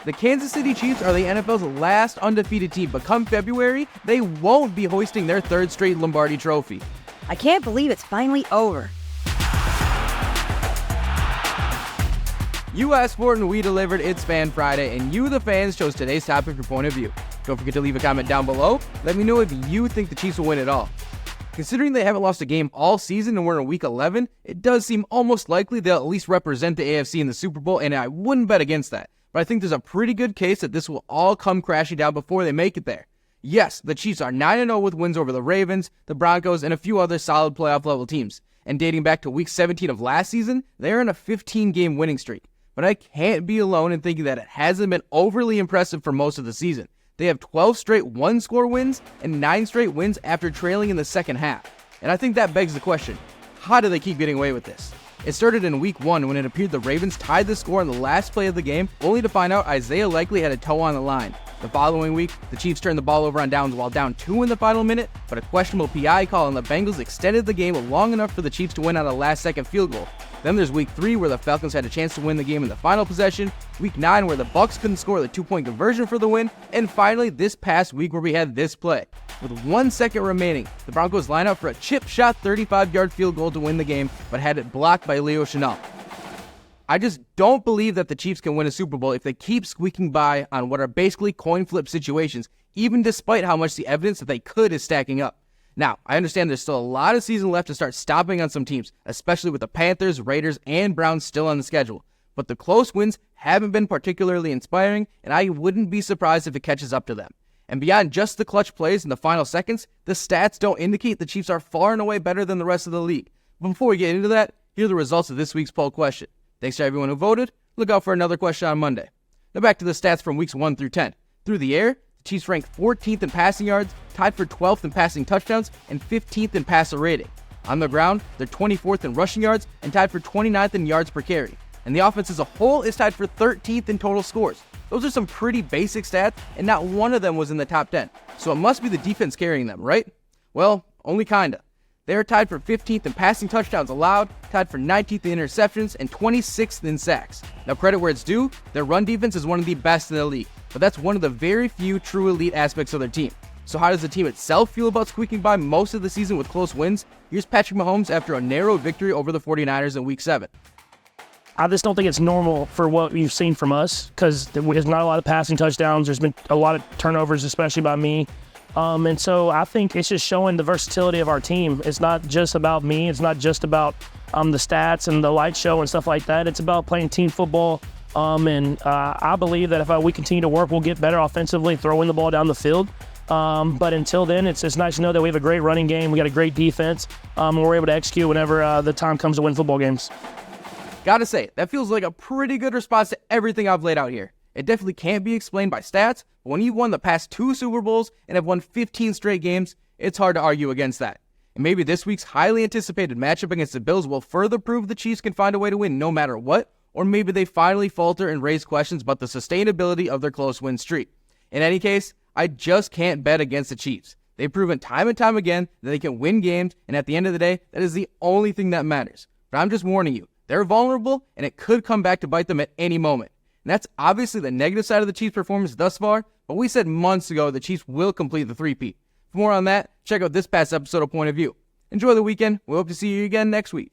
The Kansas City Chiefs are the NFL's last undefeated team, but come February, they won't be hoisting their third straight Lombardi trophy. I can't believe it's finally over. You asked for it and we delivered. It's Fan Friday, and you, the fans, chose today's topic for point of view. Don't forget to leave a comment down below. Let me know if you think the Chiefs will win it all. Considering they haven't lost a game all season and we're in week 11, it does seem almost likely they'll at least represent the AFC in the Super Bowl, and I wouldn't bet against that. But I think there's a pretty good case that this will all come crashing down before they make it there. Yes, the Chiefs are 9-0 with wins over the Ravens, the Broncos, and a few other solid playoff-level teams. And dating back to week 17 of last season, they're in a 15-game winning streak. But I can't be alone in thinking that it hasn't been overly impressive for most of the season. They have 12 straight one-score wins and 9 straight wins after trailing in the second half. And I think that begs the question, how do they keep getting away with this? It started in week 1 when it appeared the Ravens tied the score on the last play of the game, only to find out Isaiah likely had a toe on the line. The following week, the Chiefs turned the ball over on downs while down 2 in the final minute, but a questionable PI call on the Bengals extended the game long enough for the Chiefs to win on a last-second field goal. Then there's week 3 where the Falcons had a chance to win the game in the final possession, week 9 where the Bucs couldn't score the 2-point conversion for the win, and finally this past week where we had this play. With 1 second remaining, the Broncos line up for a chip shot 35-yard field goal to win the game, but had it blocked by Leo Chenal. I just don't believe that the Chiefs can win a Super Bowl if they keep squeaking by on what are basically coin flip situations, even despite how much the evidence that they could is stacking up. Now, I understand there's still a lot of season left to start stopping on some teams, especially with the Panthers, Raiders, and Browns still on the schedule. But the close wins haven't been particularly inspiring, and I wouldn't be surprised if it catches up to them. And beyond just the clutch plays in the final seconds, the stats don't indicate the Chiefs are far and away better than the rest of the league. But before we get into that, here are the results of this week's poll question. Thanks to everyone who voted. Look out for another question on Monday. Now back to the stats from weeks 1 through 10. Through the air, the Chiefs ranked 14th in passing yards, tied for 12th in passing touchdowns, and 15th in passer rating. On the ground, they're 24th in rushing yards and tied for 29th in yards per carry. And the offense as a whole is tied for 13th in total scores. Those are some pretty basic stats, and not one of them was in the top 10. So it must be the defense carrying them, right? Well, only kinda. They are tied for 15th in passing touchdowns allowed, tied for 19th in interceptions, and 26th in sacks. Now credit where it's due, their run defense is one of the best in the league, but that's one of the very few true elite aspects of their team. So how does the team itself feel about squeaking by most of the season with close wins? Here's Patrick Mahomes after a narrow victory over the 49ers in week 7. I just don't think it's normal for what you've seen from us because there's not a lot of passing touchdowns. There's been a lot of turnovers, especially by me. And so I think it's just showing the versatility of our team. It's not just about me. It's not just about the stats and the light show and stuff like that. It's about playing team football. And I believe that if we continue to work, we'll get better offensively, throwing the ball down the field. But until then, it's nice to know that we have a great running game. We got a great defense. And we're able to execute whenever the time comes to win football games. Gotta say, that feels like a pretty good response to everything I've laid out here. It definitely can't be explained by stats, but when you've won the past 2 Super Bowls and have won 15 straight games, it's hard to argue against that. And maybe this week's highly anticipated matchup against the Bills will further prove the Chiefs can find a way to win no matter what, or maybe they finally falter and raise questions about the sustainability of their close win streak. In any case, I just can't bet against the Chiefs. They've proven time and time again that they can win games, and at the end of the day, that is the only thing that matters. But I'm just warning you, they're vulnerable, and it could come back to bite them at any moment. And that's obviously the negative side of the Chiefs' performance thus far, but we said months ago the Chiefs will complete the three-peat. For more on that, check out this past episode of Point of View. Enjoy the weekend. We hope to see you again next week.